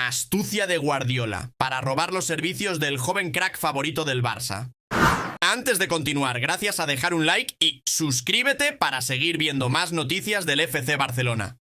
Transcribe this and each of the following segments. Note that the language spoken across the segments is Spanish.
astucia de Guardiola para robar los servicios del joven crack favorito del Barça. Antes de continuar, gracias a dejar un like y suscríbete para seguir viendo más noticias del FC Barcelona.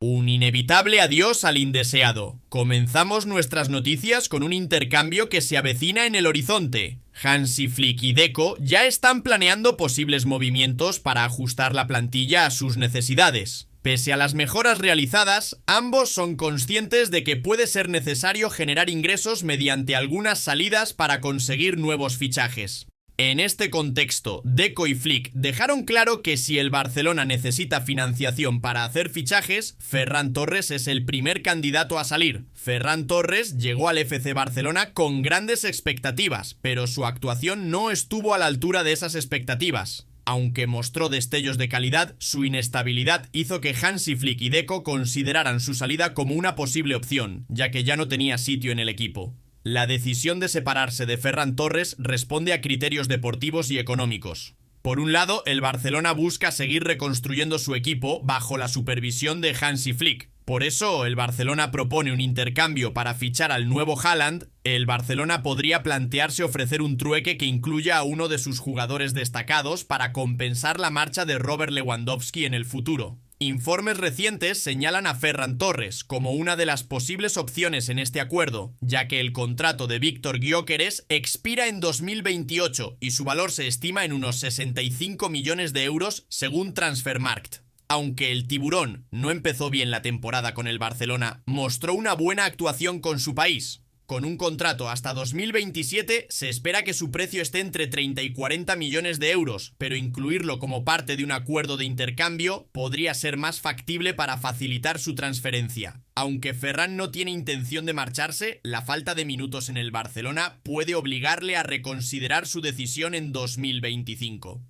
Un inevitable adiós al indeseado. Comenzamos nuestras noticias con un intercambio que se avecina en el horizonte. Hansi Flick y Deco ya están planeando posibles movimientos para ajustar la plantilla a sus necesidades. Pese a las mejoras realizadas, ambos son conscientes de que puede ser necesario generar ingresos mediante algunas salidas para conseguir nuevos fichajes. En este contexto, Deco y Flick dejaron claro que si el Barcelona necesita financiación para hacer fichajes, Ferran Torres es el primer candidato a salir. Ferran Torres llegó al FC Barcelona con grandes expectativas, pero su actuación no estuvo a la altura de esas expectativas. Aunque mostró destellos de calidad, su inestabilidad hizo que Hansi Flick y Deco consideraran su salida como una posible opción, ya que ya no tenía sitio en el equipo. La decisión de separarse de Ferran Torres responde a criterios deportivos y económicos. Por un lado, el Barcelona busca seguir reconstruyendo su equipo bajo la supervisión de Hansi Flick. Por eso, el Barcelona propone un intercambio para fichar al nuevo Haaland. El Barcelona podría plantearse ofrecer un trueque que incluya a uno de sus jugadores destacados para compensar la marcha de Robert Lewandowski en el futuro. Informes recientes señalan a Ferran Torres como una de las posibles opciones en este acuerdo, ya que el contrato de Víctor Gyökeres expira en 2028 y su valor se estima en unos 65 millones de euros según Transfermarkt. Aunque el tiburón no empezó bien la temporada con el Barcelona, mostró una buena actuación con su país. Con un contrato hasta 2027, se espera que su precio esté entre 30 y 40 millones de euros, pero incluirlo como parte de un acuerdo de intercambio podría ser más factible para facilitar su transferencia. Aunque Ferran no tiene intención de marcharse, la falta de minutos en el Barcelona puede obligarle a reconsiderar su decisión en 2025.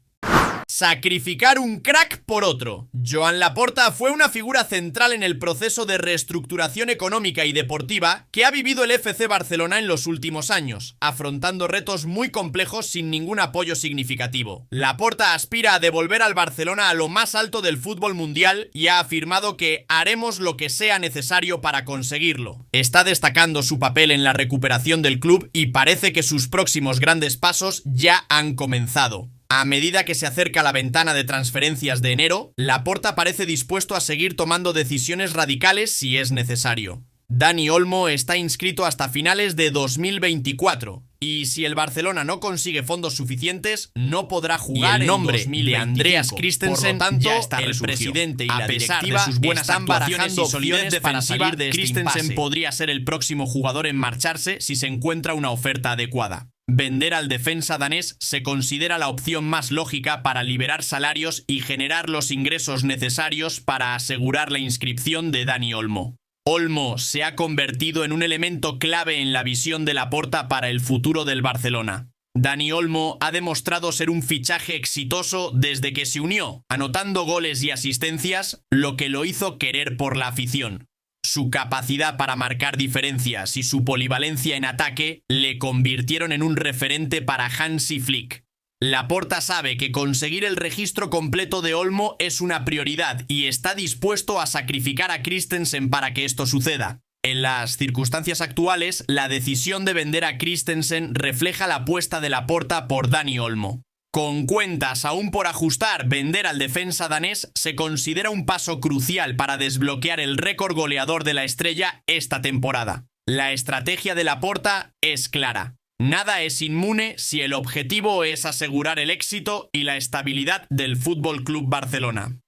Sacrificar un crack por otro. Joan Laporta fue una figura central en el proceso de reestructuración económica y deportiva que ha vivido el FC Barcelona en los últimos años, afrontando retos muy complejos sin ningún apoyo significativo. Laporta aspira a devolver al Barcelona a lo más alto del fútbol mundial y ha afirmado que haremos lo que sea necesario para conseguirlo. Está destacando su papel en la recuperación del club y parece que sus próximos grandes pasos ya han comenzado. A medida que se acerca la ventana de transferencias de enero, Laporta parece dispuesto a seguir tomando decisiones radicales si es necesario. Dani Olmo está inscrito hasta finales de 2024 y si el Barcelona no consigue fondos suficientes, no podrá jugar. Y el nombre de Andreas Christensen, por lo tanto, el presidente y la directiva de sus buenas están barajando opciones para salir de este impasse. Christensen podría ser el próximo jugador en marcharse si se encuentra una oferta adecuada. Vender al defensa danés se considera la opción más lógica para liberar salarios y generar los ingresos necesarios para asegurar la inscripción de Dani Olmo. Olmo se ha convertido en un elemento clave en la visión de Laporta para el futuro del Barcelona. Dani Olmo ha demostrado ser un fichaje exitoso desde que se unió, anotando goles y asistencias, lo que lo hizo querer por la afición. Su capacidad para marcar diferencias y su polivalencia en ataque le convirtieron en un referente para Hansi Flick. Laporta sabe que conseguir el registro completo de Olmo es una prioridad y está dispuesto a sacrificar a Christensen para que esto suceda. En las circunstancias actuales, la decisión de vender a Christensen refleja la apuesta de Laporta por Dani Olmo. Con cuentas aún por ajustar, vender al defensa danés se considera un paso crucial para desbloquear el récord goleador de la estrella esta temporada. La estrategia de Laporta es clara. Nada es inmune si el objetivo es asegurar el éxito y la estabilidad del Fútbol Club Barcelona.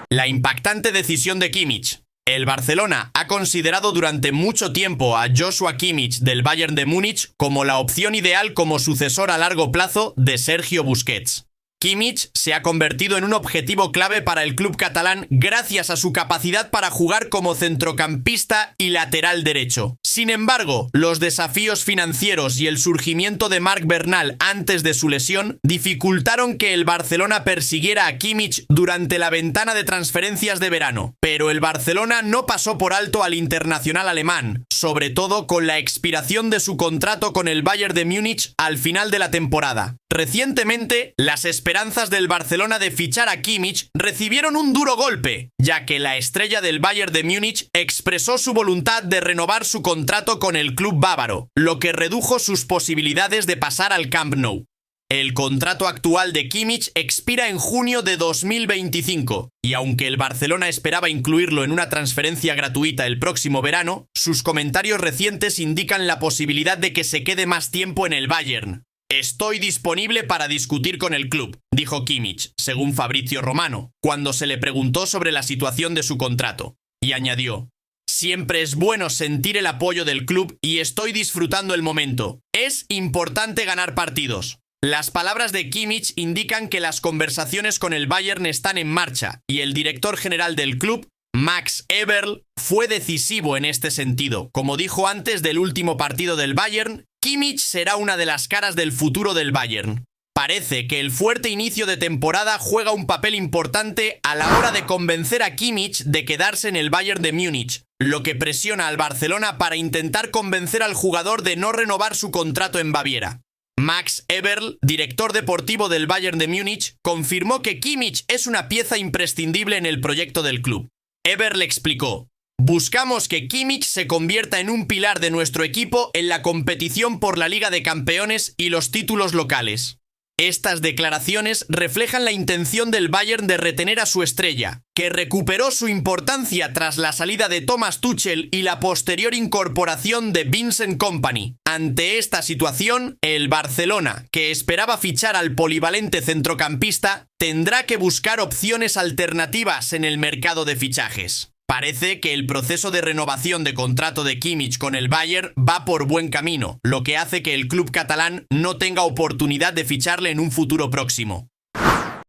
La impactante decisión de Kimmich. El Barcelona ha considerado durante mucho tiempo a Joshua Kimmich del Bayern de Múnich como la opción ideal como sucesor a largo plazo de Sergio Busquets. Kimmich se ha convertido en un objetivo clave para el club catalán gracias a su capacidad para jugar como centrocampista y lateral derecho. Sin embargo, los desafíos financieros y el surgimiento de Marc Bernal antes de su lesión dificultaron que el Barcelona persiguiera a Kimmich durante la ventana de transferencias de verano. Pero el Barcelona no pasó por alto al internacional alemán, sobre todo con la expiración de su contrato con el Bayern de Múnich al final de la temporada. Recientemente, las esperanzas del Barcelona de fichar a Kimmich recibieron un duro golpe, ya que la estrella del Bayern de Múnich expresó su voluntad de renovar su contrato con el club bávaro, lo que redujo sus posibilidades de pasar al Camp Nou. El contrato actual de Kimmich expira en junio de 2025, y aunque el Barcelona esperaba incluirlo en una transferencia gratuita el próximo verano, sus comentarios recientes indican la posibilidad de que se quede más tiempo en el Bayern. «Estoy disponible para discutir con el club», dijo Kimmich, según Fabrizio Romano, cuando se le preguntó sobre la situación de su contrato. Y añadió: «Siempre es bueno sentir el apoyo del club y estoy disfrutando el momento. Es importante ganar partidos». Las palabras de Kimmich indican que las conversaciones con el Bayern están en marcha y el director general del club, Max Eberl, fue decisivo en este sentido. Como dijo antes del último partido del Bayern, Kimmich será una de las caras del futuro del Bayern. Parece que el fuerte inicio de temporada juega un papel importante a la hora de convencer a Kimmich de quedarse en el Bayern de Múnich, lo que presiona al Barcelona para intentar convencer al jugador de no renovar su contrato en Baviera. Max Eberl, director deportivo del Bayern de Múnich, confirmó que Kimmich es una pieza imprescindible en el proyecto del club. Eberl explicó: «Buscamos que Kimmich se convierta en un pilar de nuestro equipo en la competición por la Liga de Campeones y los títulos locales». Estas declaraciones reflejan la intención del Bayern de retener a su estrella, que recuperó su importancia tras la salida de Thomas Tuchel y la posterior incorporación de Vincent Kompany. Ante esta situación, el Barcelona, que esperaba fichar al polivalente centrocampista, tendrá que buscar opciones alternativas en el mercado de fichajes. Parece que el proceso de renovación de contrato de Kimmich con el Bayern va por buen camino, lo que hace que el club catalán no tenga oportunidad de ficharle en un futuro próximo.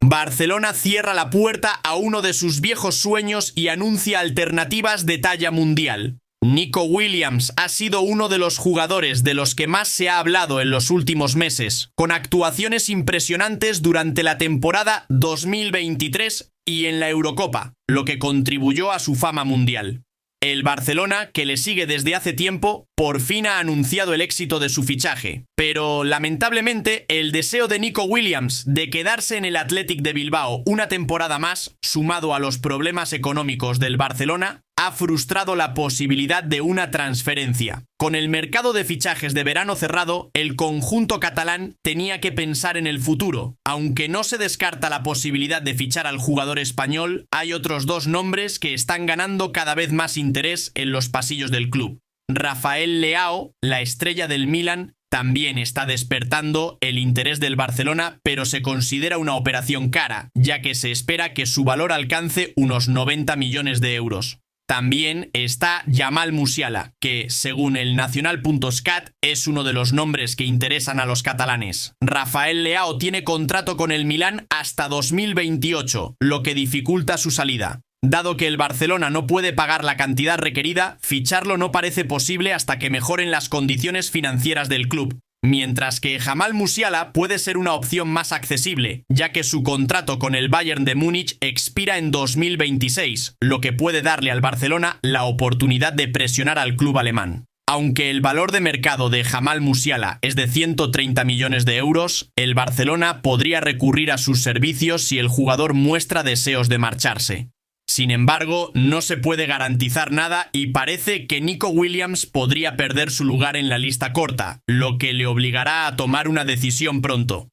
Barcelona cierra la puerta a uno de sus viejos sueños y anuncia alternativas de talla mundial. Nico Williams ha sido uno de los jugadores de los que más se ha hablado en los últimos meses, con actuaciones impresionantes durante la temporada 2023 y en la Eurocopa, lo que contribuyó a su fama mundial. El Barcelona, que le sigue desde hace tiempo, por fin ha anunciado el éxito de su fichaje. Pero, lamentablemente, el deseo de Nico Williams de quedarse en el Athletic de Bilbao una temporada más, sumado a los problemas económicos del Barcelona, ha frustrado la posibilidad de una transferencia. Con el mercado de fichajes de verano cerrado, el conjunto catalán tenía que pensar en el futuro. Aunque no se descarta la posibilidad de fichar al jugador español, hay otros dos nombres que están ganando cada vez más interés en los pasillos del club. Rafael Leao, la estrella del Milan, también está despertando el interés del Barcelona, pero se considera una operación cara, ya que se espera que su valor alcance unos 90 millones de euros. También está Jamal Musiala, que, según el Nacional.scat, es uno de los nombres que interesan a los catalanes. Rafael Leao tiene contrato con el Milán hasta 2028, lo que dificulta su salida. Dado que el Barcelona no puede pagar la cantidad requerida, ficharlo no parece posible hasta que mejoren las condiciones financieras del club. Mientras que Jamal Musiala puede ser una opción más accesible, ya que su contrato con el Bayern de Múnich expira en 2026, lo que puede darle al Barcelona la oportunidad de presionar al club alemán. Aunque el valor de mercado de Jamal Musiala es de 130 millones de euros, el Barcelona podría recurrir a sus servicios si el jugador muestra deseos de marcharse. Sin embargo, no se puede garantizar nada y parece que Nico Williams podría perder su lugar en la lista corta, lo que le obligará a tomar una decisión pronto.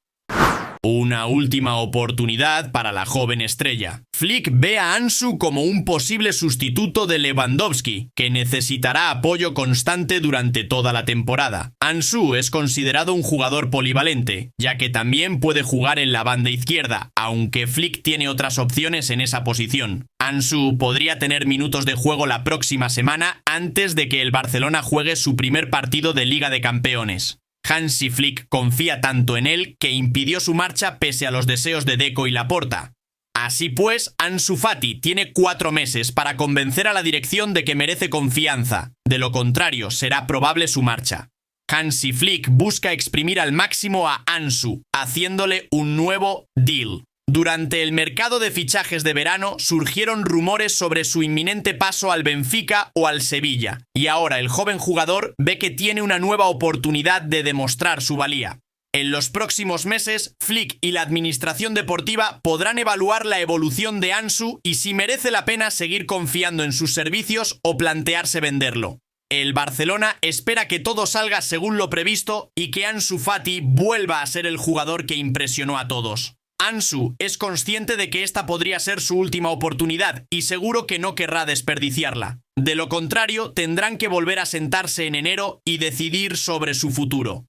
Una última oportunidad para la joven estrella. Flick ve a Ansu como un posible sustituto de Lewandowski, que necesitará apoyo constante durante toda la temporada. Ansu es considerado un jugador polivalente, ya que también puede jugar en la banda izquierda, aunque Flick tiene otras opciones en esa posición. Ansu podría tener minutos de juego la próxima semana antes de que el Barcelona juegue su primer partido de Liga de Campeones. Hansi Flick confía tanto en él que impidió su marcha pese a los deseos de Deco y Laporta. Así pues, Ansu Fati tiene 4 meses para convencer a la dirección de que merece confianza. De lo contrario, será probable su marcha. Hansi Flick busca exprimir al máximo a Ansu, haciéndole un nuevo deal. Durante el mercado de fichajes de verano surgieron rumores sobre su inminente paso al Benfica o al Sevilla, y ahora el joven jugador ve que tiene una nueva oportunidad de demostrar su valía. En los próximos meses, Flick y la administración deportiva podrán evaluar la evolución de Ansu y si merece la pena seguir confiando en sus servicios o plantearse venderlo. El Barcelona espera que todo salga según lo previsto y que Ansu Fati vuelva a ser el jugador que impresionó a todos. Ansu es consciente de que esta podría ser su última oportunidad y seguro que no querrá desperdiciarla. De lo contrario, tendrán que volver a sentarse en enero y decidir sobre su futuro.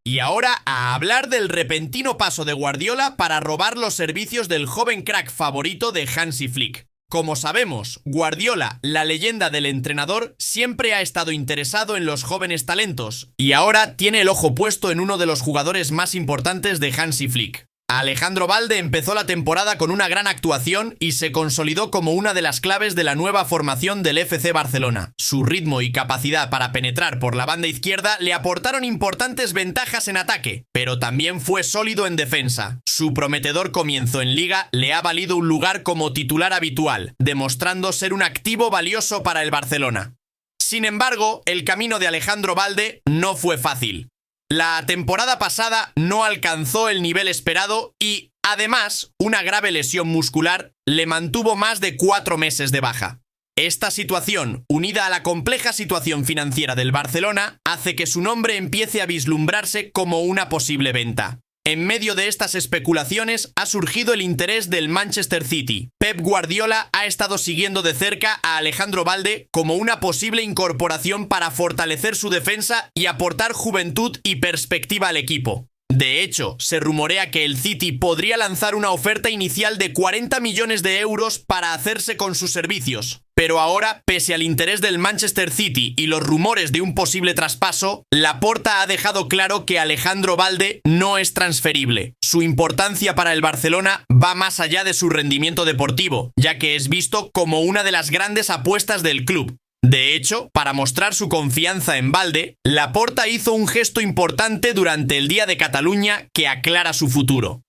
Y ahora a hablar del repentino paso de Guardiola para robar los servicios del joven crack favorito de Hansi Flick. Como sabemos, Guardiola, la leyenda del entrenador, siempre ha estado interesado en los jóvenes talentos y ahora tiene el ojo puesto en uno de los jugadores más importantes de Hansi Flick. Alejandro Balde empezó la temporada con una gran actuación y se consolidó como una de las claves de la nueva formación del FC Barcelona. Su ritmo y capacidad para penetrar por la banda izquierda le aportaron importantes ventajas en ataque, pero también fue sólido en defensa. Su prometedor comienzo en Liga le ha valido un lugar como titular habitual, demostrando ser un activo valioso para el Barcelona. Sin embargo, el camino de Alejandro Balde no fue fácil. La temporada pasada no alcanzó el nivel esperado y, además, una grave lesión muscular le mantuvo más de 4 meses de baja. Esta situación, unida a la compleja situación financiera del Barcelona, hace que su nombre empiece a vislumbrarse como una posible venta. En medio de estas especulaciones ha surgido el interés del Manchester City. Pep Guardiola ha estado siguiendo de cerca a Alejandro Balde como una posible incorporación para fortalecer su defensa y aportar juventud y perspectiva al equipo. De hecho, se rumorea que el City podría lanzar una oferta inicial de 40 millones de euros para hacerse con sus servicios. Pero ahora, pese al interés del Manchester City y los rumores de un posible traspaso, Laporta ha dejado claro que Alejandro Balde no es transferible. Su importancia para el Barcelona va más allá de su rendimiento deportivo, ya que es visto como una de las grandes apuestas del club. De hecho, para mostrar su confianza en Balde, Laporta hizo un gesto importante durante el Día de Cataluña que aclara su futuro.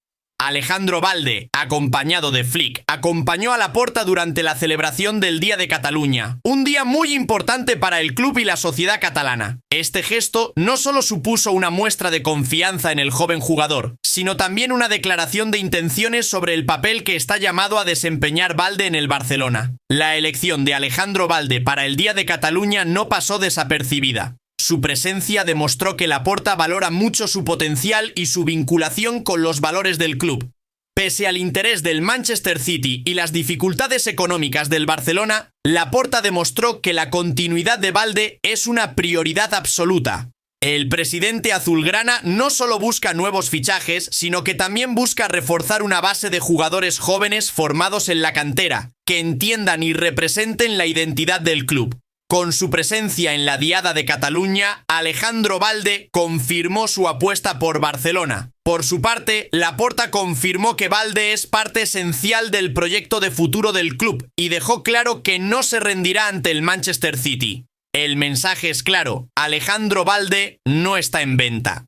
Alejandro Balde, acompañado de Flick, acompañó a Laporta durante la celebración del Día de Cataluña, un día muy importante para el club y la sociedad catalana. Este gesto no solo supuso una muestra de confianza en el joven jugador, sino también una declaración de intenciones sobre el papel que está llamado a desempeñar Balde en el Barcelona. La elección de Alejandro Balde para el Día de Cataluña no pasó desapercibida. Su presencia demostró que Laporta valora mucho su potencial y su vinculación con los valores del club. Pese al interés del Manchester City y las dificultades económicas del Barcelona, Laporta demostró que la continuidad de Balde es una prioridad absoluta. El presidente azulgrana no solo busca nuevos fichajes, sino que también busca reforzar una base de jugadores jóvenes formados en la cantera, que entiendan y representen la identidad del club. Con su presencia en la Diada de Cataluña, Alejandro Balde confirmó su apuesta por Barcelona. Por su parte, Laporta confirmó que Balde es parte esencial del proyecto de futuro del club y dejó claro que no se rendirá ante el Manchester City. El mensaje es claro, Alejandro Balde no está en venta.